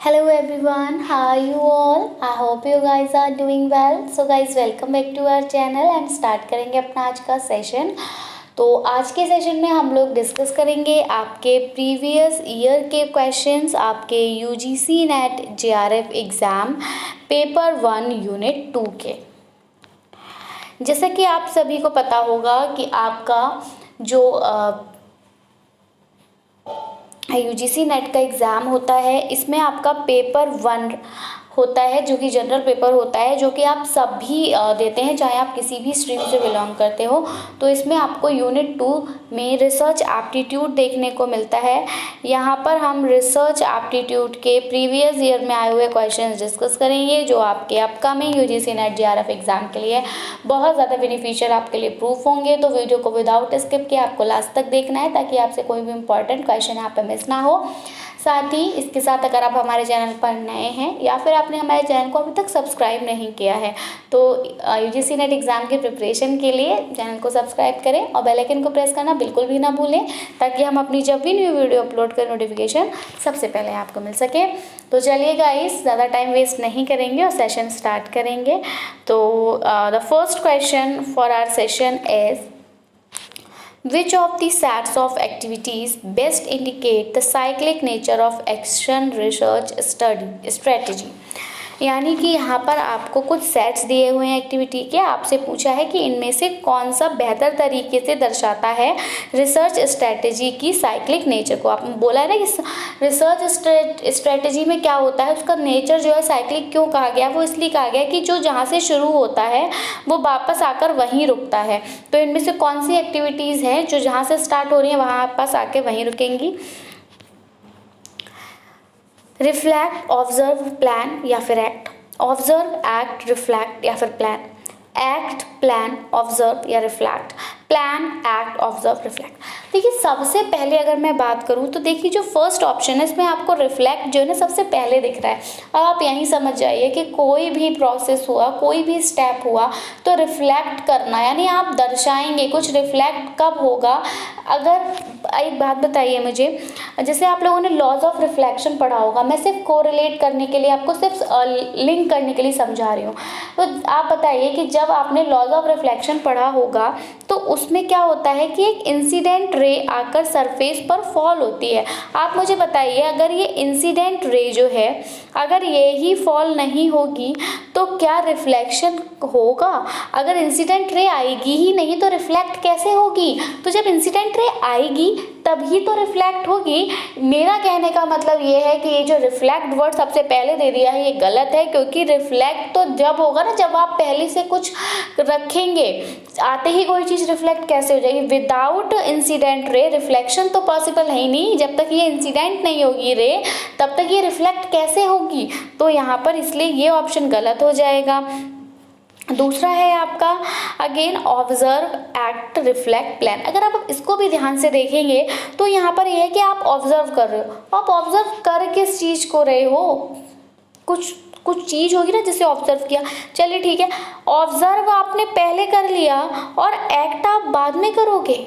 Hello everyone, how are you all? I hope you guys are doing well. So guys, welcome back to our channel and start करेंगे अपना आज का session. तो आज के session में हम लोग डिस्कस करेंगे आपके प्रीवियस ईयर के क्वेश्चंस, आपके UGC net JRF exam paper 1 unit 2 के। जैसा कि आप सभी को पता होगा कि आपका जो यूजीसी नेट का एग्ज़ाम होता है, इसमें आपका पेपर 1 होता है जो कि जनरल पेपर होता है, जो कि आप सभी देते हैं, चाहे आप किसी भी स्ट्रीम से बिलोंग करते हो। तो इसमें आपको यूनिट 2 में रिसर्च एप्टीट्यूड देखने को मिलता है। यहाँ पर हम रिसर्च एप्टीट्यूड के प्रीवियस ईयर में आए हुए क्वेश्चंस डिस्कस करेंगे, जो आपके upcoming UGC net JRF exam के लिए बहुत ज़्यादा बेनिफिशियल आपके लिए प्रूफ होंगे। तो वीडियो को विदाउट स्किप किए आपको लास्ट तक देखना है, ताकि आपसे कोई भी इंपॉर्टेंट क्वेश्चन यहाँ पर मिस ना हो। साथ ही इसके साथ अगर आप हमारे चैनल पर नए हैं या फिर आपने हमारे चैनल को अभी तक सब्सक्राइब नहीं किया है, तो यूजीसी नेट एग्ज़ाम की प्रिपरेशन के लिए चैनल को सब्सक्राइब करें और बेल आइकन को प्रेस करना बिल्कुल भी ना भूलें, ताकि हम अपनी जब भी न्यू वीडियो अपलोड करें नोटिफिकेशन सबसे पहले आपको मिल सके। तो चलिए गाइस, ज़्यादा टाइम वेस्ट नहीं करेंगे और सेशन स्टार्ट करेंगे। तो the first question for our session is which of the sets of activities best indicate the cyclic nature of action research study strategy। यानी कि यहाँ पर आपको कुछ सेट्स दिए हुए हैं एक्टिविटी के, आपसे पूछा है कि इनमें से कौन सा बेहतर तरीके से दर्शाता है रिसर्च स्ट्रेटेजी की साइक्लिक नेचर को। आपने बोला है ना कि रिसर्च स्ट्रेटेजी में क्या होता है, उसका नेचर जो है साइक्लिक क्यों कहा गया, वो इसलिए कहा गया कि जो जहाँ से शुरू होता है वो वापस आकर वहीं रुकता है। तो इनमें से कौन सी एक्टिविटीज़ हैं जो जहाँ से स्टार्ट हो रही हैं वहाँ वापस आके वहीं रुकेंगी। रिफ्लेक्ट, ऑब्जर्व, प्लान या फिर एक्ट। ऑब्जर्व, एक्ट, रिफ्लेक्ट या फिर प्लान। एक्ट, प्लान, ऑब्जर्व या reflect. Plan, act, observe, reflect. देखिए, सबसे पहले अगर मैं बात करूँ तो देखिए जो फर्स्ट ऑप्शन है इसमें आपको रिफ्लेक्ट जो है ना सबसे पहले दिख रहा है। और आप यहीं समझ जाइए कि कोई भी प्रोसेस हुआ, कोई भी स्टेप हुआ तो रिफ्लेक्ट करना, यानी आप दर्शाएंगे कुछ। रिफ्लेक्ट कब होगा, अगर एक बात बताइए मुझे, जैसे आप लोगों ने लॉज ऑफ रिफ्लेक्शन पढ़ा होगा, मैं सिर्फ कोरिलेट करने के लिए आपको सिर्फ लिंक करने के लिए समझा रही हूँ। तो आप बताइए कि जब आपने लॉज ऑफ रिफ्लेक्शन पढ़ा होगा तो उसमें क्या होता है कि एक इंसिडेंट रे आकर सरफेस पर फॉल होती है। आप मुझे बताइए, अगर ये इंसिडेंट रे जो है अगर ये ही फॉल नहीं होगी तो क्या रिफ्लेक्शन होगा। अगर इंसिडेंट रे आएगी ही नहीं तो रिफ्लेक्ट कैसे होगी। तो जब इंसिडेंट रे आएगी तभी तो रिफ्लेक्ट होगी। मेरा कहने का मतलब ये है कि ये जो रिफ्लेक्ट वर्ड सबसे पहले दे दिया है ये गलत है, क्योंकि रिफ्लेक्ट तो जब होगा ना जब आप पहले से कुछ रखेंगे। आते ही कोई चीज़ रिफ्लेक्ट कैसे हो जाएगी। विदाउट इंसिडेंट रे रिफ्लेक्शन तो पॉसिबल है ही नहीं। जब तक ये इंसिडेंट नहीं होगी रे तब तक ये रिफ्लेक्ट कैसे होगी। तो यहाँ पर इसलिए ये ऑप्शन गलत हो जाएगा। दूसरा है आपका again observe, act, reflect, plan. अगर आप इसको भी ध्यान से देखेंगे तो यहाँ पर यह है कि आप ऑब्जर्व कर रहे हो। आप ऑब्जर्व कर किस चीज़ को रहे हो, कुछ चीज़ होगी ना जिसे ऑब्जर्व किया। चलिए ठीक है, ऑब्जर्व आपने पहले कर लिया और एक्ट आप बाद में करोगे।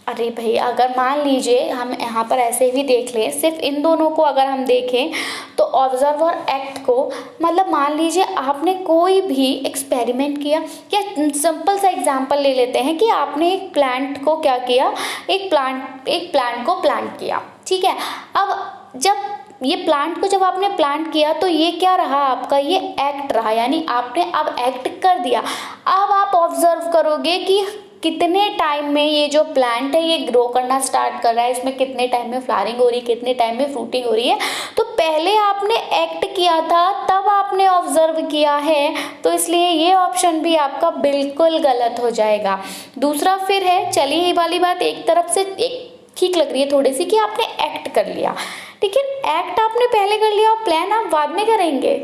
अरे भाई, अगर मान लीजिए हम यहाँ पर ऐसे भी देख लें, सिर्फ इन दोनों को अगर हम देखें तो ऑब्जर्व और एक्ट को, मतलब मान लीजिए आपने कोई भी एक्सपेरिमेंट किया, या सिंपल सा एग्जांपल ले लेते हैं कि आपने एक प्लांट को क्या किया, एक प्लांट को प्लांट किया, ठीक है। अब जब ये प्लांट को जब आपने प्लांट किया तो ये क्या रहा आपका, ये एक्ट रहा, यानी आपने अब एक्ट कर दिया। अब आप ऑब्जर्व करोगे कि कितने टाइम में ये जो प्लांट है ये ग्रो करना स्टार्ट कर रहा है, इसमें कितने टाइम में फ्लावरिंग हो रही है, कितने टाइम में फ्रूटिंग हो रही है। तो पहले आपने एक्ट किया था तब आपने ऑब्जर्व किया है, तो इसलिए ये ऑप्शन भी आपका बिल्कुल गलत हो जाएगा। दूसरा फिर है, चलिए ये वाली बात एक तरफ से एक ठीक लग रही है थोड़ी सी कि आपने एक्ट कर लिया, लेकिन एक्ट आपने पहले कर लिया और प्लान आप बाद में करेंगे।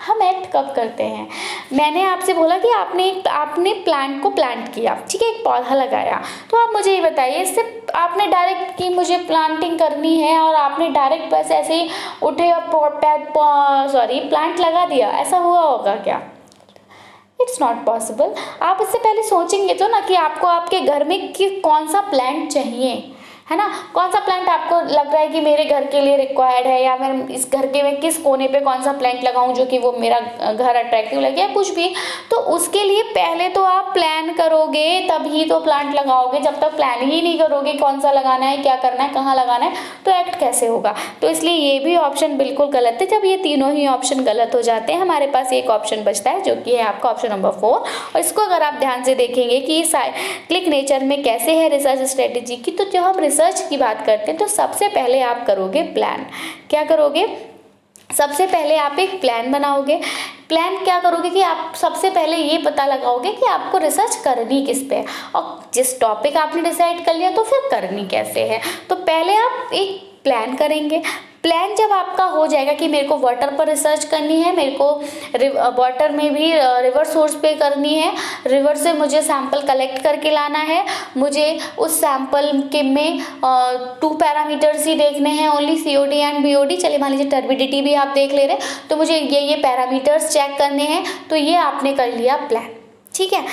हम एक्ट कब करते हैं। मैंने आपसे बोला कि आपने प्लांट को प्लांट किया, ठीक है, एक पौधा लगाया। तो आप मुझे ये बताइए, सिर्फ आपने डायरेक्ट कि मुझे प्लांटिंग करनी है और आपने डायरेक्ट बस ऐसे ही उठे और प्लांट लगा दिया, ऐसा हुआ होगा क्या। It's not possible. आप इससे पहले सोचेंगे तो ना कि आपको आपके घर में कि कौन सा प्लांट चाहिए, है ना। कौन सा प्लांट आपको लग रहा है कि मेरे घर के लिए रिक्वायर्ड है, या मैं इस घर के में किस कोने पे कौन सा प्लांट लगाऊं जो कि वो मेरा घर अट्रैक्टिव लगे, या कुछ भी, तो उसके लिए पहले तो आप प्लान करोगे तभी तो प्लांट लगाओगे। जब तक प्लान ही नहीं करोगे कौन सा लगाना है, क्या करना है, कहाँ लगाना है, तो एक्ट कैसे होगा। तो इसलिए ये भी ऑप्शन बिल्कुल गलत है। जब ये तीनों ही ऑप्शन गलत हो जाते हैं, हमारे पास एक ऑप्शन बचता है जो कि है आपका ऑप्शन नंबर 4। और इसको अगर आप ध्यान से देखेंगे कि साइक्लिक नेचर में कैसे है रिसर्च स्ट्रेटेजी की, तो जब हम रिसर्च की बात करते हैं तो सबसे पहले आप करोगे प्लान। क्या करोगे, सबसे पहले आप एक प्लान बनाओगे। प्लान क्या करोगे कि आप सबसे पहले ये पता लगाओगे कि आपको रिसर्च करनी किस पे है, और जिस टॉपिक आपने डिसाइड कर लिया तो फिर करनी कैसे है। तो पहले आप एक प्लान करेंगे। प्लान जब आपका हो जाएगा कि मेरे को वाटर पर रिसर्च करनी है, मेरे को वाटर में भी रिवर सोर्स पे करनी है, रिवर से मुझे सैंपल कलेक्ट करके लाना है, मुझे उस सैंपल के में 2 पैरामीटर्स ही देखने हैं, ओनली COD एंड BOD। चलिए मान लीजिए टर्बिडिटी भी आप देख ले रहे, तो मुझे ये पैरामीटर्स चेक करने हैं। तो ये आपने कर लिया प्लान, ठीक है।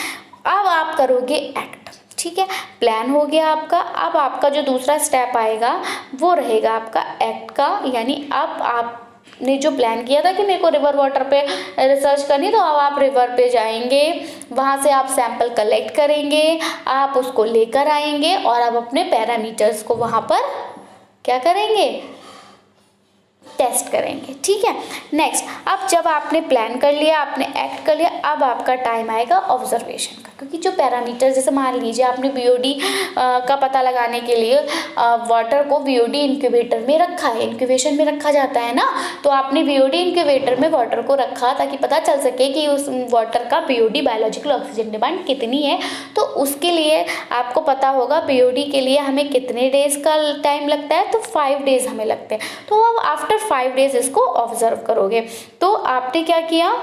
अब आप करोगे एक्ट, ठीक है। प्लान हो गया आपका। अब आपका जो दूसरा स्टेप आएगा वो रहेगा आपका एक्ट का, यानी अब आपने जो प्लान किया था कि मेरे को रिवर वाटर पे रिसर्च करनी, तो अब आप रिवर पे जाएंगे, वहाँ से आप सैंपल कलेक्ट करेंगे, आप उसको लेकर आएंगे और अब अपने पैरामीटर्स को वहाँ पर क्या करेंगे, टेस्ट करेंगे, ठीक है। नेक्स्ट, अब जब आपने प्लान कर लिया, आपने एक्ट कर लिया, अब आपका टाइम आएगा ऑब्जर्वेशन का। क्योंकि जो पैरामीटर, जैसे मान लीजिए आपने BOD का पता लगाने के लिए वाटर को BOD इंक्यूबेटर में रखा है, इंक्यूबेशन में रखा जाता है ना, तो आपने BOD इंक्यूबेटर में वाटर को रखा ताकि पता चल सके कि उस वाटर का BOD बायोलॉजिकल ऑक्सीजन डिमांड कितनी है। तो उसके लिए आपको पता होगा BOD के लिए हमें कितने डेज का टाइम लगता है, तो 5 डेज हमें लगते हैं। तो अब आफ्टर 5 डेज इसको ऑब्जर्व करोगे। तो आपने क्या किया,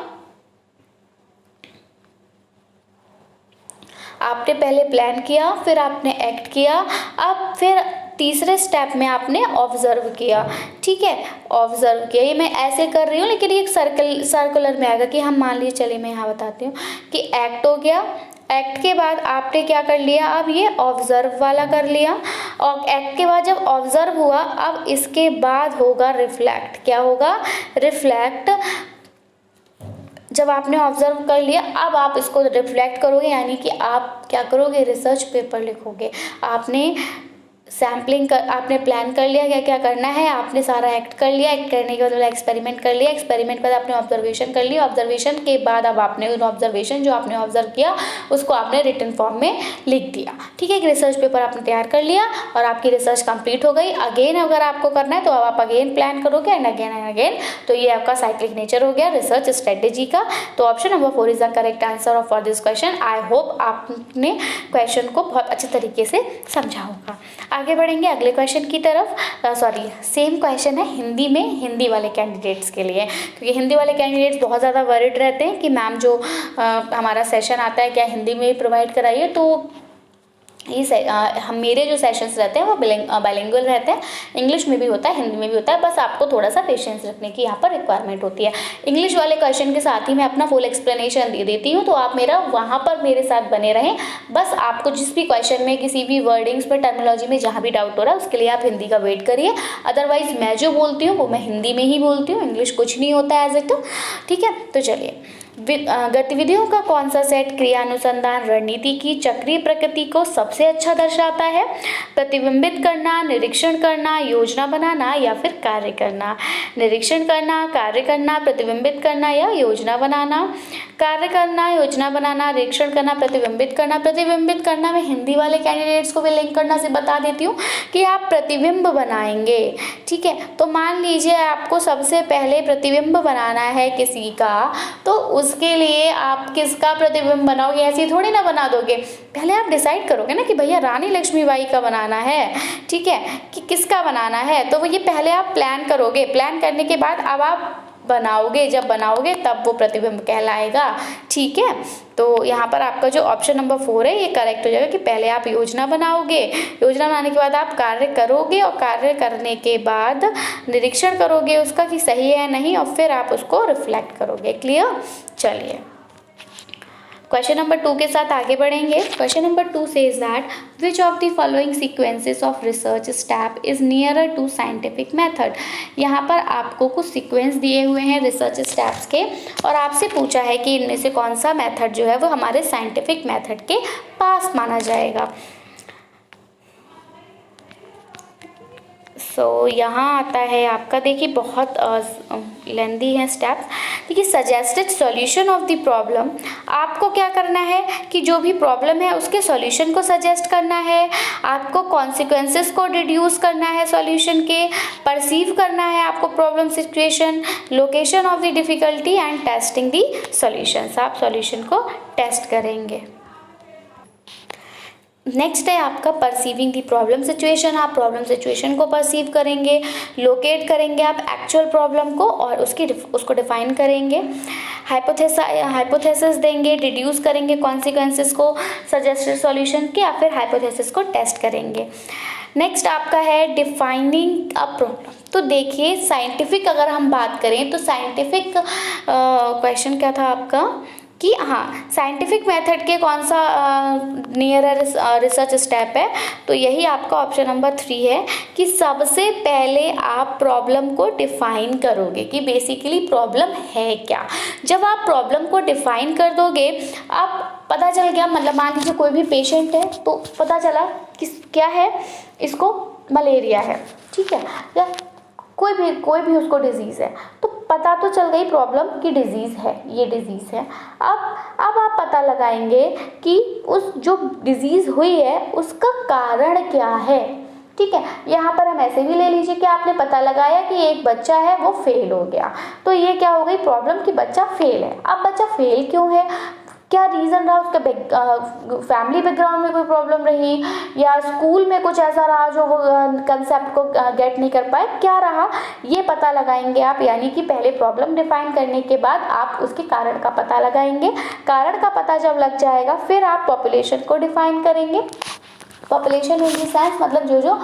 आपने पहले प्लान किया, फिर आपने एक्ट किया, अब फिर तीसरे स्टेप में आपने ऑब्जर्व किया, ठीक है। ऑब्जर्व किया, ये मैं ऐसे कर रही हूँ लेकिन ये एक सर्कुलर में आएगा कि हम मान लीजिए, चलिए मैं यहाँ बताती हूँ कि एक्ट हो गया। एक्ट के बाद आपने क्या कर लिया, अब ये ऑब्जर्व वाला कर लिया, और एक्ट के बाद जब ऑब्जर्व हुआ, अब इसके बाद होगा रिफ्लेक्ट। क्या होगा, रिफ्लेक्ट। जब आपने ऑब्जर्व कर लिया, अब आप इसको रिफ्लेक्ट करोगे, यानी कि आप क्या करोगे, रिसर्च पेपर लिखोगे। आपने सैम्पलिंग कर, आपने प्लान कर लिया क्या क्या करना है, आपने सारा एक्ट कर लिया, एक्ट करने के बाद एक्सपेरिमेंट कर लिया, एक्सपेरिमेंट के बाद आपने ऑब्जर्वेशन कर लिया, ऑब्जर्वेशन के बाद अब आपने उन ऑब्जर्वेशन जो आपने ऑब्जर्व किया उसको आपने रिटन फॉर्म में लिख दिया, ठीक है। एक रिसर्च पेपर आपने तैयार कर लिया और आपकी रिसर्च कंप्लीट हो गई। अगेन अगर आपको करना है तो अब आप अगेन प्लान करोगे एंड अगेन। तो ये आपका साइक्लिक नेचर हो गया रिसर्च स्ट्रेटेजी का। तो option number 4 is the correct answer for this question. I hope आपने क्वेश्चन को बहुत अच्छे तरीके से समझा होगा। आगे बढ़ेंगे अगले क्वेश्चन की तरफ। सेम क्वेश्चन है हिंदी में, हिंदी वाले कैंडिडेट्स के लिए, क्योंकि हिंदी वाले कैंडिडेट्स बहुत ज़्यादा वरिड रहते हैं कि मैम जो हमारा सेशन आता है क्या हिंदी में ही प्रोवाइड कराइए। तो हम मेरे जो सेशंस रहते हैं वो बाइलिंगुअल रहते हैं, इंग्लिश में भी होता है, हिंदी में भी होता है, बस आपको थोड़ा सा पेशेंस रखने की यहाँ पर रिक्वायरमेंट होती है। इंग्लिश वाले क्वेश्चन के साथ ही मैं अपना फुल एक्सप्लेनेशन दे देती हूँ, तो आप वहाँ पर मेरे साथ बने रहें। बस आपको जिस भी क्वेश्चन में, किसी भी वर्डिंग्स पर, टर्मिनोलॉजी में जहाँ भी डाउट हो रहा है उसके लिए आप हिंदी का वेट करिए। अदरवाइज मैं जो बोलती हूँ वो मैं हिंदी में ही बोलती हूँ, इंग्लिश कुछ नहीं होता है एज इट, ठीक है। तो चलिए, गतिविधियों का कौन सा सेट क्रियानुसंधान रणनीति की चक्रीय प्रकृति को सबसे अच्छा दर्शाता है? प्रतिबिंबित करना, निरीक्षण करना, योजना बनाना या फिर कार्य करना। निरीक्षण करना, कार्य करना, प्रतिबिंबित करना या योजना बनाना। कार्य करना, योजना बनाना, निरीक्षण करना, प्रतिबिंबित करना। प्रतिबिंबित करना मैं हिंदी वाले कैंडिडेट्स को भी लिंक करना से बता देती हूँ कि आप प्रतिबिंब बनाएंगे, ठीक है। तो मान लीजिए आपको सबसे पहले प्रतिबिंब बनाना है किसी का, तो उसके लिए आप किसका प्रतिबिंब बनाओगे, ऐसे थोड़ी ना बना दोगे। पहले आप डिसाइड करोगे ना कि भैया रानी लक्ष्मीबाई का बनाना है, ठीक है, कि किसका बनाना है। तो वो ये पहले आप प्लान करोगे, प्लान करने के बाद अब आप बनाओगे, जब बनाओगे तब वो प्रतिबिंब कहलाएगा, ठीक है। तो यहाँ पर आपका जो ऑप्शन नंबर 4 है ये करेक्ट हो जाएगा कि पहले आप योजना बनाओगे, योजना बनाने के बाद आप कार्य करोगे और कार्य करने के बाद निरीक्षण करोगे उसका कि सही है नहीं, और फिर आप उसको रिफ्लेक्ट करोगे। क्लियर। चलिए क्वेश्चन नंबर 2 के साथ आगे बढ़ेंगे। Question number 2 says that which of the following sequences of research step is nearer to scientific method. यहाँ पर आपको कुछ सीक्वेंस दिए हुए हैं रिसर्च स्टेप्स के और आपसे पूछा है कि इनमें से कौन सा मेथड जो है वो हमारे साइंटिफिक मेथड के पास माना जाएगा। यहाँ आता है आपका, देखिए बहुत लेंदी है स्टेप्स। देखिए suggested solution of the problem, आपको क्या करना है कि जो भी प्रॉब्लम है उसके सॉल्यूशन को सजेस्ट करना है, आपको कॉन्सिक्वेंसेस को डिड्यूस करना है सॉल्यूशन के, परसीव करना है आपको problem situation, location of the difficulty and testing the solutions, आप सॉल्यूशन को टेस्ट करेंगे। नेक्स्ट है आपका परसीविंग दी प्रॉब्लम सिचुएशन, आप प्रॉब्लम सिचुएशन को परसीव करेंगे, लोकेट करेंगे आप एक्चुअल प्रॉब्लम को और उसको डिफाइन करेंगे, हाइपोथेसिस देंगे, डिड्यूस करेंगे कॉन्सिक्वेंसेस को सजेस्टेड सॉल्यूशन के, या फिर हाइपोथेसिस को टेस्ट करेंगे। नेक्स्ट आपका है डिफाइनिंग अ प्रॉब्लम। तो देखिए साइंटिफिक अगर हम बात करें तो साइंटिफिक क्वेश्चन क्या था आपका कि हाँ साइंटिफिक मेथड के कौन सा नियर रिसर्च स्टेप है, तो यही आपका ऑप्शन नंबर 3 है कि सबसे पहले आप प्रॉब्लम को डिफाइन करोगे कि बेसिकली प्रॉब्लम है क्या। जब आप प्रॉब्लम को डिफाइन कर दोगे, अब पता चल गया, मतलब मान लीजिए कोई भी पेशेंट है तो पता चला कि क्या है, इसको मलेरिया है, ठीक है, या कोई भी उसको डिजीज़ है, तो पता तो चल गई प्रॉब्लम की डिजीज़ है, ये डिजीज़ है। अब आप पता लगाएंगे कि उस जो डिजीज़ हुई है उसका कारण क्या है, ठीक है। यहाँ पर हम ऐसे भी ले लीजिए कि आपने पता लगाया कि एक बच्चा है वो फेल हो गया, तो ये क्या हो गई प्रॉब्लम कि बच्चा फेल है। अब बच्चा फेल क्यों है, क्या रीज़न रहा, उसका फैमिली बैकग्राउंड में कोई प्रॉब्लम रही या स्कूल में कुछ ऐसा रहा जो वो कंसेप्ट को गेट नहीं कर पाए, क्या रहा, ये पता लगाएंगे आप। यानी कि पहले प्रॉब्लम डिफाइन करने के बाद आप उसके कारण का पता लगाएंगे, कारण का पता जब लग जाएगा फिर आप पॉपुलेशन को डिफाइन करेंगे। पॉपुलेशन इन दी सेंस मतलब जो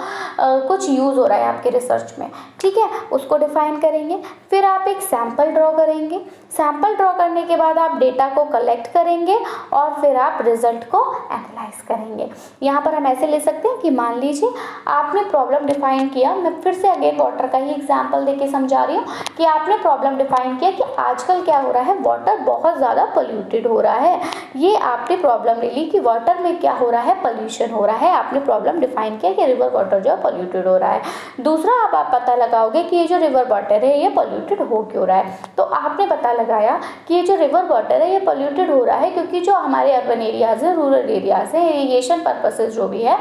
कुछ यूज़ हो रहा है आपके रिसर्च में, ठीक है, उसको डिफाइन करेंगे। फिर आप एक सैंपल ड्रॉ करेंगे, सैंपल ड्रॉ करने के बाद आप डेटा को कलेक्ट करेंगे और फिर आप रिजल्ट को एनालाइज करेंगे। यहाँ पर हम ऐसे ले सकते हैं कि मान लीजिए आपने प्रॉब्लम डिफाइन किया, मैं फिर से अगेन वाटर का ही एग्जाम्पल देके समझा रही हूँ कि आपने प्रॉब्लम डिफाइन किया कि आजकल क्या हो रहा है, वाटर बहुत ज़्यादा पोल्यूटेड हो रहा है। ये आपने प्रॉब्लम ले ली कि वाटर में क्या हो रहा है, पोल्यूशन हो रहा है, आपने प्रॉब्लम डिफाइन किया कि रिवर वाटर जो है पोल्यूटेड हो रहा है। दूसरा आप पता लगाओगे कि ये जो रिवर वाटर है ये पोल्यूटेड हो क्यों रहा है, तो आपने पता लगाया कि ये जो रिवर वाटर है ये पोल्यूटेड हो रहा है क्योंकि जो हमारे अर्बन एरियाज़ हैं, रूरल एरियाज़ हैं, इरीगेशन पर्पसेस जो भी है,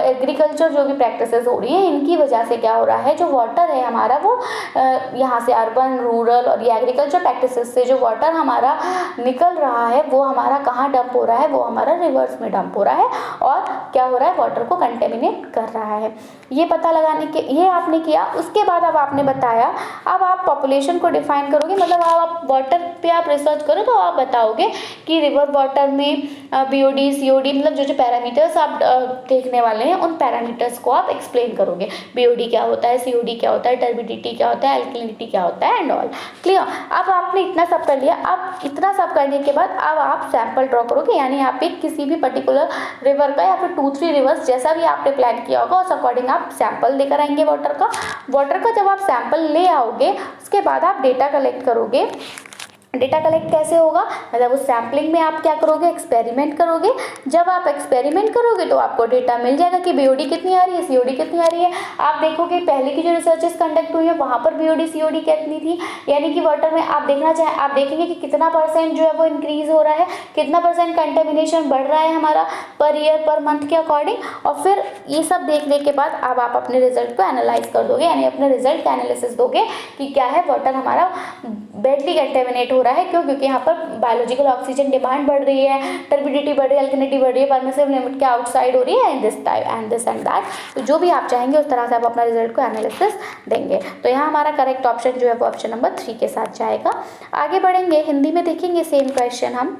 एग्रीकल्चर जो भी प्रैक्टिसेस हो रही हैं, इनकी वजह से क्या हो रहा है, जो वाटर है हमारा वो यहाँ से अर्बन, रूरल और ये एग्रीकल्चर प्रैक्टिसेस से जो वाटर हमारा निकल रहा है वो हमारा कहाँ डंप हो रहा है, वो हमारा रिवर्स में डंप हो रहा है और क्या हो रहा है, वाटर को कंटेमिनेट कर रहा है। ये पता लगाने के ये आपने किया। उसके बाद अब आपने बताया, अब आप पॉपुलेशन को डिफाइन करोगे, मतलब आप वाटर पे आप रिसर्च करो तो आप बताओगे कि रिवर वाटर में बीओडी, सीओडी, मतलब जो पैरामीटर्स आप देखने वाले हैं उन पैरामीटर्स को आप एक्सप्लेन करोगे। बीओडी क्या होता है, सीओडी क्या होता है, टर्बिडिटी क्या होता है, एल्कलिनिटी क्या होता है एंड ऑल। क्लियर। अब आपने इतना सब कर लिया। अब इतना सब करने के बाद अब आप सैंपल ड्रॉ करोगे, यानी आप एक किसी भी पर्टिकुलर रिवर का या फिर 2-3 रिवर्स जैसा भी आपने प्लान किया होगा उस अकॉर्डिंग आप सैंपल लेकर आएंगे वाटर का। जब आप सैंपल ले आओगे उसके बाद आप डेटा कलेक्ट करोगे। डेटा कलेक्ट कैसे होगा, मतलब उस सैम्पलिंग में आप क्या करोगे, एक्सपेरिमेंट करोगे। जब आप एक्सपेरिमेंट करोगे तो आपको डेटा मिल जाएगा कि बीओडी कितनी आ रही है, सीओडी कितनी आ रही है। आप देखोगे पहले की जो रिसर्चेस कंडक्ट हुई है वहाँ पर बीओडी सीओडी कितनी थी, यानी कि वाटर में आप आप देखेंगे कि कितना % जो है वो इंक्रीज हो रहा है, कितना % कंटेमिनेशन बढ़ रहा है हमारा पर ईयर पर मंथ के अकॉर्डिंग। और फिर ये सब देखने के बाद अब आप अपने रिजल्ट को एनालाइज कर दोगे, यानी अपने रिजल्ट का एनालिसिस दोगे कि क्या है, वाटर हमारा बैडली कंटेमिनेट हो रहा है। क्यों? क्योंकि यहाँ पर बायोलॉजिकल ऑक्सीजन डिमांड बढ़ रही है, टर्बिडिटी बढ़ रही है, अल्कलिनिटी बढ़ रही है, परमिसिव लिमिट के आउटसाइड हो रही है, एंड दिस एंड दैट। तो जो भी आप चाहेंगे उस तरह से आप अपना रिजल्ट को एनालिसिस देंगे। तो यहाँ हमारा करेक्ट ऑप्शन जो है वो ऑप्शन नंबर 3 के साथ जाएगा। आगे बढ़ेंगे, हिंदी में देखेंगे सेम क्वेश्चन हम।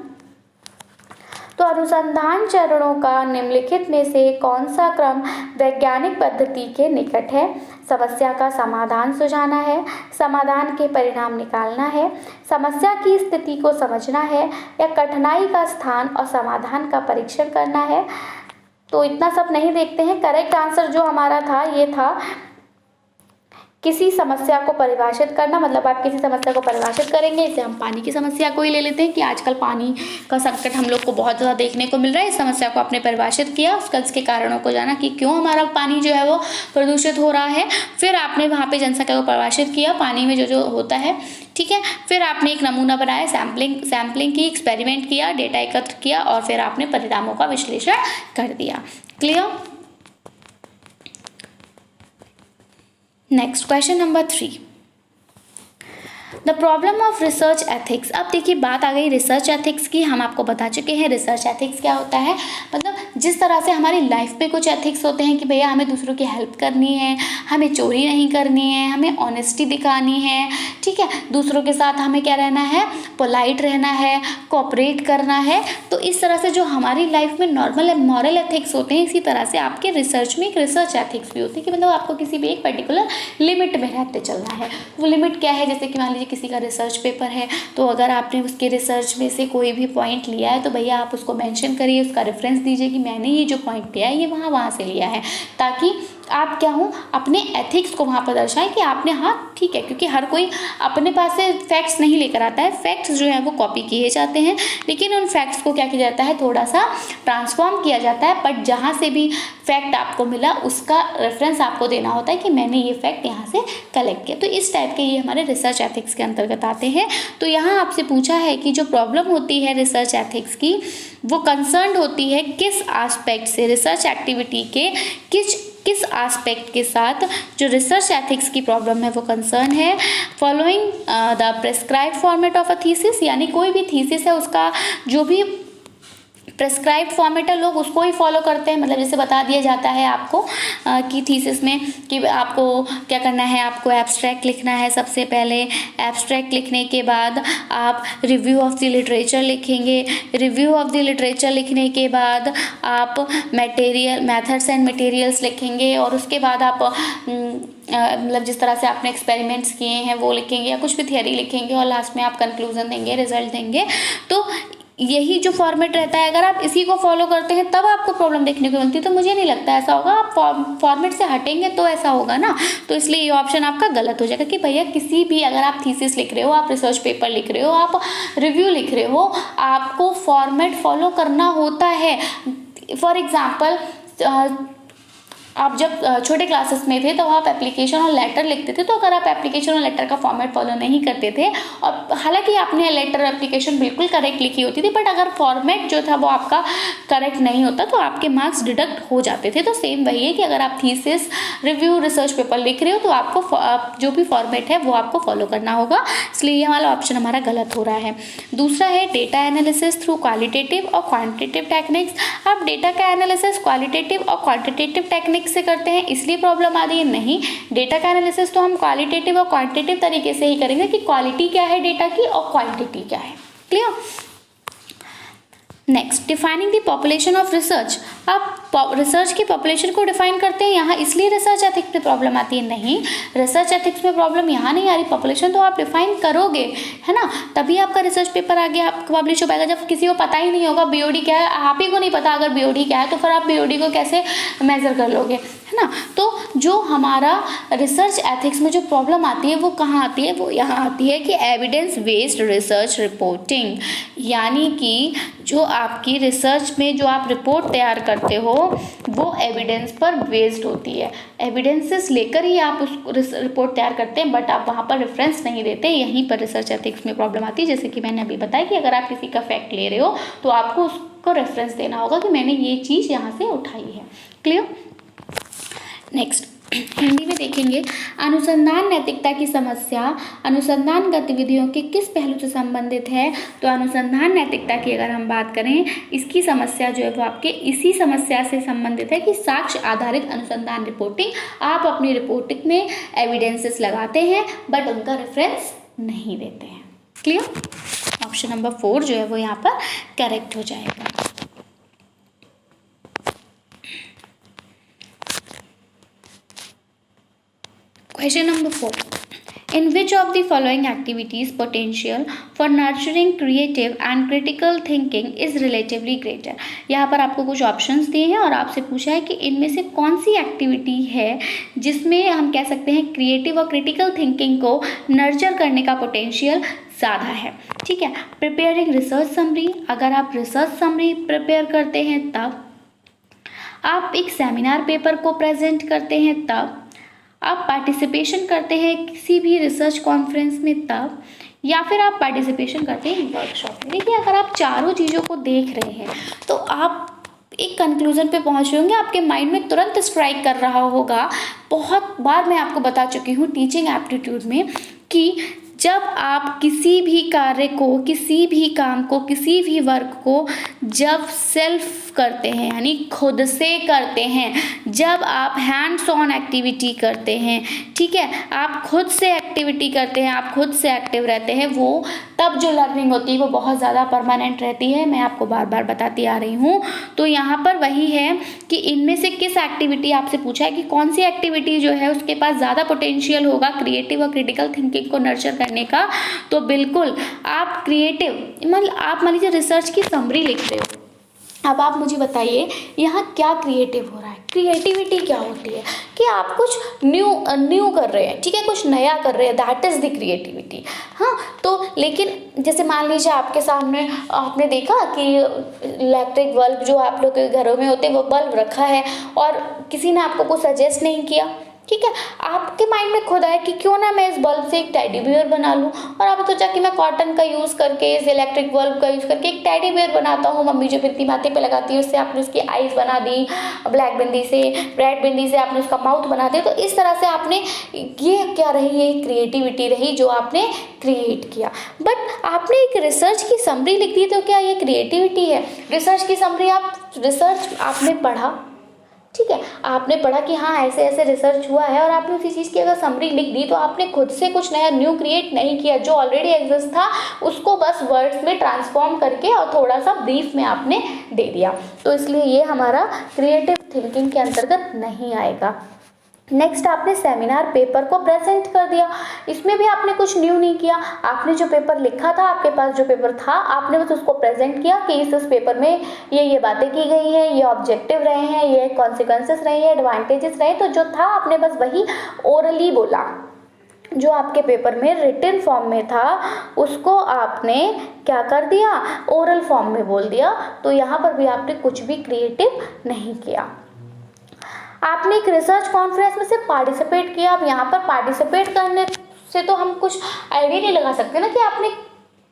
तो अनुसंधान चरणों का निम्नलिखित में से कौन सा क्रम वैज्ञानिक पद्धति के निकट है? समस्या का समाधान सुझाना है, समाधान के परिणाम निकालना है, समस्या की स्थिति को समझना है, या कठिनाई का स्थान और समाधान का परीक्षण करना है। तो इतना सब नहीं देखते हैं। करेक्ट आंसर जो हमारा था ये था किसी समस्या को परिभाषित करना, मतलब आप किसी समस्या को परिभाषित करेंगे। इसे हम पानी की समस्या को ही ले लेते हैं कि आजकल पानी का संकट हम लोग को बहुत ज़्यादा देखने को मिल रहा है। इस समस्या को आपने परिभाषित किया, उसके कारणों को जाना कि क्यों हमारा पानी जो है वो प्रदूषित हो रहा है। फिर आपने वहाँ पे जनसंख्या को परिभाषित किया, पानी में जो होता है, ठीक है। फिर आपने एक नमूना बनाया, सैम्पलिंग की, एक्सपेरिमेंट किया, डेटा एकत्र किया और फिर आपने परिणामों का विश्लेषण कर दिया। Clear? Next question number 3, the problem of research ethics. अब देखिए बात आ गई रिसर्च एथिक्स की। हम आपको बता चुके हैं रिसर्च एथिक्स क्या होता है। मतलब जिस तरह से हमारी लाइफ पे कुछ एथिक्स होते हैं कि भैया हमें दूसरों की हेल्प करनी है, हमें चोरी नहीं करनी है, हमें ऑनेस्टी दिखानी है, ठीक है, दूसरों के साथ हमें क्या रहना है, पोलाइट रहना है, कोऑपरेट करना है। तो इस तरह से जो हमारी लाइफ में नॉर्मल मॉरल एथिक्स होते हैं, इसी तरह से आपके रिसर्च में एक रिसर्च एथिक्स भी होती है कि मतलब आपको किसी भी एक पर्टिकुलर लिमिट में रहते चलना है। वो लिमिट क्या है? जैसे कि मान लीजिए किसी का रिसर्च पेपर है, तो अगर आपने उसके रिसर्च में से कोई भी पॉइंट लिया है तो भैया आप उसको मेंशन करिए, उसका रेफरेंस दीजिए कि मैंने ये जो पॉइंट लिया है ये वहाँ से लिया है, ताकि आप क्या हो अपने एथिक्स को वहाँ पर दर्शाएं कि आपने, हाँ ठीक है, क्योंकि हर कोई अपने पास से फैक्ट्स नहीं लेकर आता है। फैक्ट्स जो है वो कॉपी किए जाते हैं, लेकिन उन फैक्ट्स को क्या किया जाता है, थोड़ा सा ट्रांसफॉर्म किया जाता है। बट जहाँ से भी फैक्ट आपको मिला उसका रेफरेंस आपको देना होता है कि मैंने ये फैक्ट यहाँ से कलेक्ट किया। तो इस टाइप के ये हमारे रिसर्च एथिक्स के अंतर्गत आते हैं। तो यहाँ आपसे पूछा है कि जो प्रॉब्लम होती है रिसर्च एथिक्स की, वो कंसर्न होती है किस एस्पेक्ट से, रिसर्च एक्टिविटी के किस एस्पेक्ट के साथ जो रिसर्च एथिक्स की प्रॉब्लम है वो कंसर्न है। Following the prescribed format of a thesis, यानी कोई भी थीसिस है उसका जो भी प्रेस्क्राइब्ड फॉर्मेट है लोग उसको ही फॉलो करते हैं। मतलब जैसे बता दिया जाता है आपको कि थीसिस में कि आपको क्या करना है, आपको एब्स्ट्रैक्ट लिखना है। सबसे पहले एब्स्ट्रैक्ट लिखने के बाद आप रिव्यू ऑफ द लिटरेचर लिखेंगे। रिव्यू ऑफ द लिटरेचर लिखने के बाद आप मेथड्स एंड मटेरियल्स लिखेंगे, और उसके बाद आप मतलब जिस तरह से आपने एक्सपेरिमेंट्स किए हैं वो लिखेंगे, या कुछ भी थियरी लिखेंगे, और लास्ट में आप कंक्लूजन देंगे, रिजल्ट देंगे। तो यही जो फॉर्मेट रहता है, अगर आप इसी को फॉलो करते हैं तब आपको प्रॉब्लम देखने को मिलती है। तो मुझे नहीं लगता ऐसा होगा, आप फॉर्मेट से हटेंगे तो ऐसा होगा ना। तो इसलिए ये ऑप्शन आपका गलत हो जाएगा कि भैया किसी भी, अगर आप थीसिस लिख रहे हो, आप रिसर्च पेपर लिख रहे हो, आप रिव्यू लिख रहे हो, आपको फॉर्मेट फॉलो करना होता है। फॉर एग्जाम्पल आप जब छोटे क्लासेस में थे तो आप एप्लीकेशन और लेटर लिखते थे। तो अगर आप एप्लीकेशन और लेटर का फॉर्मेट फॉलो नहीं करते थे, और हालांकि आपने लेटर एप्लीकेशन बिल्कुल करेक्ट लिखी होती थी, बट अगर फॉर्मेट जो था वो आपका करेक्ट नहीं होता तो आपके मार्क्स डिडक्ट हो जाते थे। तो सेम वही है कि अगर आप थीसिस, रिव्यू, रिसर्च पेपर लिख रहे हो तो आपको जो भी फॉर्मेट है वो आपको फॉलो करना होगा। इसलिए ये वाला ऑप्शन हमारा गलत हो रहा है। दूसरा है डेटा एनालिसिस थ्रू क्वालिटेटिव और क्वांटिटेटिव टेक्निक्स। अब डेटा का एनालिसिस क्वालिटेटिव और क्वांटिटेटिव टेक्निक्स से करते हैं इसलिए प्रॉब्लम आ रही है, नहीं। डेटा का एनालिसिस तो हम क्वालिटेटिव और क्वांटिटेटिव तरीके से ही करेंगे कि क्वालिटी क्या है डेटा की और क्वांटिटी क्या है। Clear? Next, defining the population of research. अब रिसर्च की पॉपुलेशन को डिफाइन करते हैं यहाँ, इसलिए रिसर्च एथिक्स में प्रॉब्लम आती है, नहीं। रिसर्च एथिक्स में प्रॉब्लम यहाँ नहीं आ रही, पॉपुलेशन तो आप डिफाइन करोगे, है ना, तभी आपका रिसर्च पेपर आगे आपका पब्लिश हो पाएगा। जब किसी को पता ही नहीं होगा बीओडी क्या है, आप ही को नहीं पता अगर बीओडी क्या है, तो फिर आप बीओडी को कैसे मेजर कर लोगे, है ना। तो जो हमारा रिसर्च एथिक्स में जो प्रॉब्लम आती है वो कहाँ आती है, वो यहाँ आती है कि एविडेंस बेस्ड रिसर्च रिपोर्टिंग, यानी कि जो आपकी रिसर्च में जो आप रिपोर्ट तैयार करते हो वो एविडेंस पर बेस्ड होती है। एविडेंसेस लेकर ही आप उस रिपोर्ट तैयार करते हैं, बट आप वहाँ पर रेफरेंस नहीं देते। यहीं पर रिसर्च एथिक्स में प्रॉब्लम आती है। जैसे कि मैंने अभी बताया कि अगर आप किसी का फैक्ट ले रहे हो तो आपको उसको रेफरेंस देना होगा कि मैंने ये चीज़ यहाँ से उठाई है। क्लियर? नेक्स्ट, हिंदी में देखेंगे, अनुसंधान नैतिकता की समस्या अनुसंधान गतिविधियों के किस पहलू से संबंधित है। तो अनुसंधान नैतिकता की अगर हम बात करें, इसकी समस्या जो है वो आपके इसी समस्या से संबंधित है कि साक्ष्य आधारित अनुसंधान रिपोर्टिंग। आप अपनी रिपोर्टिंग में एविडेंसेस लगाते हैं बट उनका रेफरेंस नहीं देते हैं। क्लियर? ऑप्शन नंबर 4 जो है वो यहाँ पर करेक्ट हो जाएगा। Question number 4. In which of the following activities potential for nurturing creative and critical thinking is relatively greater? यहाँ पर आपको कुछ ऑप्शंस दिए हैं और आपसे पूछा है कि इनमें से कौन सी एक्टिविटी है जिसमें हम कह सकते हैं क्रिएटिव और क्रिटिकल थिंकिंग को नर्चर करने का पोटेंशियल ज़्यादा है। ठीक है, प्रिपेयरिंग रिसर्च समरी, अगर आप रिसर्च समरी प्रिपेयर करते हैं तब, आप एक सेमिनार पेपर को प्रेजेंट करते हैं तब, आप पार्टिसिपेशन करते हैं किसी भी रिसर्च कॉन्फ्रेंस में तब, या फिर आप पार्टिसिपेशन करते हैं वर्कशॉप में। देखिए, अगर आप चारों चीज़ों को देख रहे हैं तो आप एक कंक्लूजन पे पहुंच रहे होंगे, आपके माइंड में तुरंत स्ट्राइक कर रहा होगा। बहुत बार मैं आपको बता चुकी हूँ टीचिंग एप्टीट्यूड में कि जब आप किसी भी कार्य को, किसी भी काम को, किसी भी वर्क को जब सेल्फ करते हैं यानी खुद से करते हैं, जब आप हैंड्स ऑन एक्टिविटी करते हैं, ठीक है, आप खुद से एक्टिविटी करते हैं, आप खुद से एक्टिव रहते हैं, वो तब जो लर्निंग होती है वो बहुत ज़्यादा परमानेंट रहती है। मैं आपको बार बार बताती आ रही हूँ। तो यहाँ पर वही है कि इनमें से किस एक्टिविटी, आपसे पूछा है कि कौन सी एक्टिविटी जो है उसके पास ज़्यादा पोटेंशियल होगा क्रिएटिव और क्रिटिकल थिंकिंग को नर्चर करने का। तो बिल्कुल आप क्रिएटिव, आप मान लीजिए रिसर्च की समरी लिख रहे हो, अब आप मुझे बताइए यहाँ क्या क्रिएटिव हो रहा है। क्रिएटिविटी क्या होती है कि आप कुछ न्यू कर रहे हैं, ठीक है, कुछ नया कर रहे हैं, दैट इज़ द क्रिएटिविटी। हाँ, तो लेकिन जैसे मान लीजिए आपके सामने आपने देखा कि इलेक्ट्रिक बल्ब जो आप लोग के घरों में होते हैं वो बल्ब रखा है और किसी ने आपको कुछ सजेस्ट नहीं किया, ठीक है, आपके माइंड में खुद आया कि क्यों ना मैं इस बल्ब से एक टेडी बियर बना लूँ, और आपने सोचा कि मैं कॉटन का यूज़ करके, इस इलेक्ट्रिक बल्ब का यूज़ करके एक टेडी बियर बनाता हूँ। मम्मी जो बिंदी माथे पे लगाती है उससे आपने उसकी आईज बना दी, ब्लैक बिंदी से, रेड बिंदी से आपने उसका माउथ बना दिया। तो इस तरह से आपने, ये क्या रही, ये क्रिएटिविटी रही जो आपने क्रिएट किया। बट आपने एक रिसर्च की समरी लिख दी, तो क्या ये क्रिएटिविटी है? रिसर्च की समरी, रिसर्च आपने पढ़ा, ठीक है, आपने पढ़ा कि हाँ ऐसे ऐसे रिसर्च हुआ है और आपने उसी चीज़ की अगर समरी लिख दी तो आपने खुद से कुछ नया न्यू क्रिएट नहीं किया। जो ऑलरेडी एग्जिस्ट था उसको बस वर्ड्स में ट्रांसफॉर्म करके और थोड़ा सा ब्रीफ में आपने दे दिया। तो इसलिए ये हमारा क्रिएटिव थिंकिंग के अंतर्गत नहीं आएगा। नेक्स्ट, आपने सेमिनार पेपर को प्रेजेंट कर दिया, इसमें भी आपने कुछ न्यू नहीं किया। आपने जो पेपर लिखा था, आपके पास जो पेपर था, आपने बस उसको प्रेजेंट किया कि इस पेपर में ये बातें की गई हैं, ये ऑब्जेक्टिव रहे हैं, ये कॉन्सिक्वेंसेस रहे हैं, एडवांटेजेस रहे। तो जो था आपने बस वही ओरली बोला, जो आपके पेपर में रिटन फॉर्म में था उसको आपने क्या कर दिया, ओरल फॉर्म में बोल दिया। तो यहाँ पर भी आपने कुछ भी क्रिएटिव नहीं किया। आपने एक रिसर्च कॉन्फ्रेंस में से पार्टिसिपेट किया। अब यहाँ पर पार्टिसिपेट करने से तो हम कुछ आइडिया नहीं लगा सकते ना कि आपने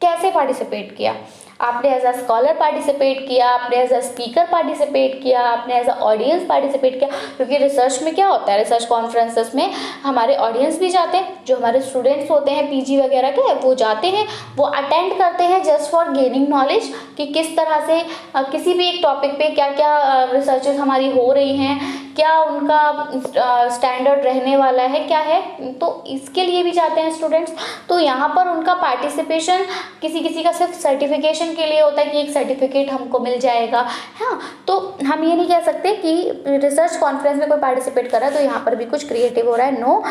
कैसे पार्टिसिपेट किया। आपने एज अ स्कॉलर पार्टिसिपेट किया, आपने एज अ स्पीकर पार्टिसिपेट किया, आपने एज अ ऑडियंस पार्टिसिपेट किया। क्योंकि रिसर्च में क्या होता है, रिसर्च कॉन्फ्रेंसेस में हमारे ऑडियंस भी जाते हैं, जो हमारे स्टूडेंट्स होते हैं पीजी वगैरह के, वो जाते हैं, वो अटेंड करते हैं जस्ट फॉर गेनिंग नॉलेज कि किस तरह से किसी भी एक टॉपिक पे क्या क्या रिसर्चेस हमारी हो रही हैं, क्या उनका स्टैंडर्ड रहने वाला है, क्या है। तो इसके लिए भी जाते हैं स्टूडेंट्स। तो यहाँ पर उनका पार्टिसिपेशन किसी का सिर्फ सर्टिफिकेशन के लिए होता है कि एक सर्टिफिकेट हमको मिल जाएगा। हाँ, तो हम ये नहीं कह सकते कि रिसर्च कॉन्फ्रेंस में कोई पार्टिसिपेट कर रहा है तो यहाँ पर भी कुछ क्रिएटिव हो रहा है, नो।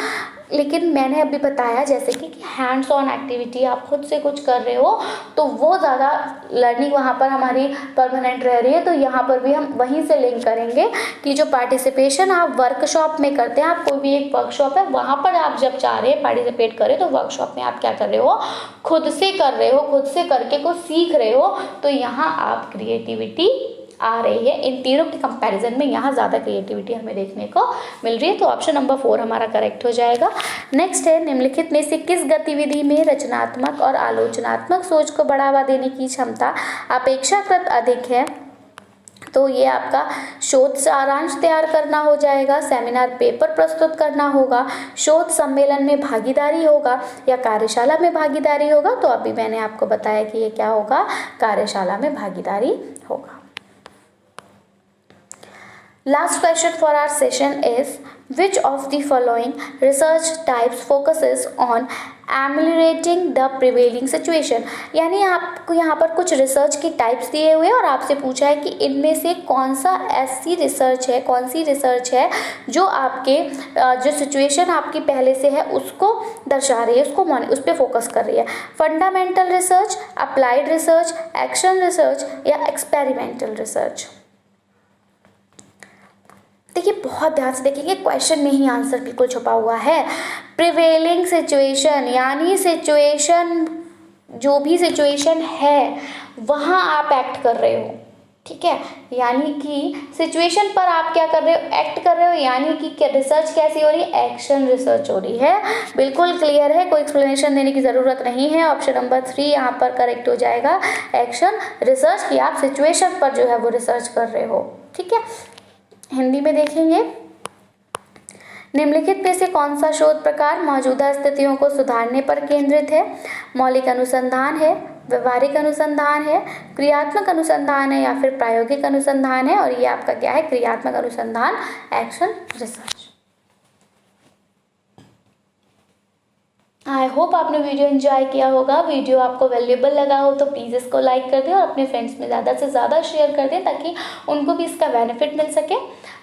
लेकिन मैंने अभी बताया जैसे कि हैंड्स ऑन एक्टिविटी, आप खुद से कुछ कर रहे हो तो वो ज़्यादा लर्निंग वहाँ पर हमारी परमानेंट रह रही है। तो यहाँ पर भी हम वहीं से लिंक करेंगे कि जो पार्टिसिपेशन आप वर्कशॉप में करते हैं, आप कोई भी एक वर्कशॉप है वहाँ पर आप जब चाह रहे हैं पार्टिसिपेट करें, तो वर्कशॉप में आप क्या कर रहे हो, खुद से कर रहे हो, खुद से करके कुछ सीख रहे हो। तो यहाँ आप क्रिएटिविटी आ रही है। इन तीनों के कंपैरिजन में यहाँ ज़्यादा क्रिएटिविटी हमें देखने को मिल रही है। तो ऑप्शन नंबर 4 हमारा करेक्ट हो जाएगा। नेक्स्ट है, निम्नलिखित में से किस गतिविधि में रचनात्मक और आलोचनात्मक सोच को बढ़ावा देने की क्षमता अपेक्षाकृत अधिक है? तो ये आपका शोध सारांश तैयार करना हो जाएगा, सेमिनार पेपर प्रस्तुत करना होगा, शोध सम्मेलन में भागीदारी होगा, या कार्यशाला में भागीदारी होगा। तो अभी मैंने आपको बताया कि ये क्या होगा, कार्यशाला में भागीदारी होगा। Last question for our session is, which of the following research types focuses on ameliorating the prevailing situation. यानी आपको यहाँ पर कुछ रिसर्च की टाइप्स दिए हुए हैं और आपसे पूछा है कि इनमें से कौन सा ऐसी रिसर्च है, कौन सी रिसर्च है जो आपके जो सिचुएशन आपकी पहले से है उसको दर्शा रही है, उसको उस पर फोकस कर रही है। Fundamental research, applied research, action research या एक्सपेरिमेंटल रिसर्च। देखिए बहुत ध्यान से देखेंगे, क्वेश्चन में ही आंसर बिल्कुल छुपा हुआ है। प्रिवेलिंग सिचुएशन यानी सिचुएशन, जो भी सिचुएशन है वहाँ आप एक्ट कर रहे हो, ठीक है। यानी कि सिचुएशन पर आप क्या कर रहे हो, एक्ट कर रहे हो। यानी कि रिसर्च कैसी हो रही है, एक्शन रिसर्च हो रही है। बिल्कुल क्लियर है, कोई एक्सप्लेनेशन देने की ज़रूरत नहीं है। ऑप्शन नंबर 3 यहाँ पर करेक्ट हो जाएगा, एक्शन रिसर्च, कि आप सिचुएशन पर जो है वो रिसर्च कर रहे हो, ठीक है। हिंदी में देखेंगे, निम्नलिखित में से कौन सा शोध प्रकार मौजूदा स्थितियों को सुधारने पर केंद्रित है? मौलिक अनुसंधान है, व्यवहारिक अनुसंधान है, क्रियात्मक अनुसंधान है या फिर प्रायोगिक अनुसंधान है। और ये आपका क्या है, क्रियात्मक अनुसंधान, एक्शन रिसर्च। आई होप आपने वीडियो एंजॉय किया होगा। वीडियो आपको वैल्यूएबल लगा हो तो प्लीज़ इसको लाइक कर दें और अपने फ्रेंड्स में ज़्यादा से ज़्यादा शेयर कर दें ताकि उनको भी इसका बेनिफिट मिल सके।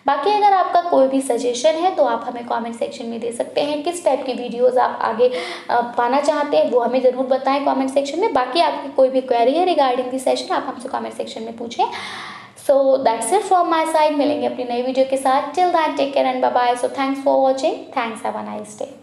बाकी अगर आपका कोई भी सजेशन है तो आप हमें कमेंट सेक्शन में दे सकते हैं। किस टाइप की वीडियोस आप आगे पाना चाहते हैं वो हमें ज़रूर बताएं कमेंट सेक्शन में। बाकी आपकी कोई भी क्वेरी है रिगार्डिंग दिस सेशन आप हमसे कमेंट सेक्शन में पूछें। So that's it from my side. मिलेंगे अपनी नई वीडियो के साथ। Till that take care and bye bye. So thanks for watching. Thanks, have a nice day.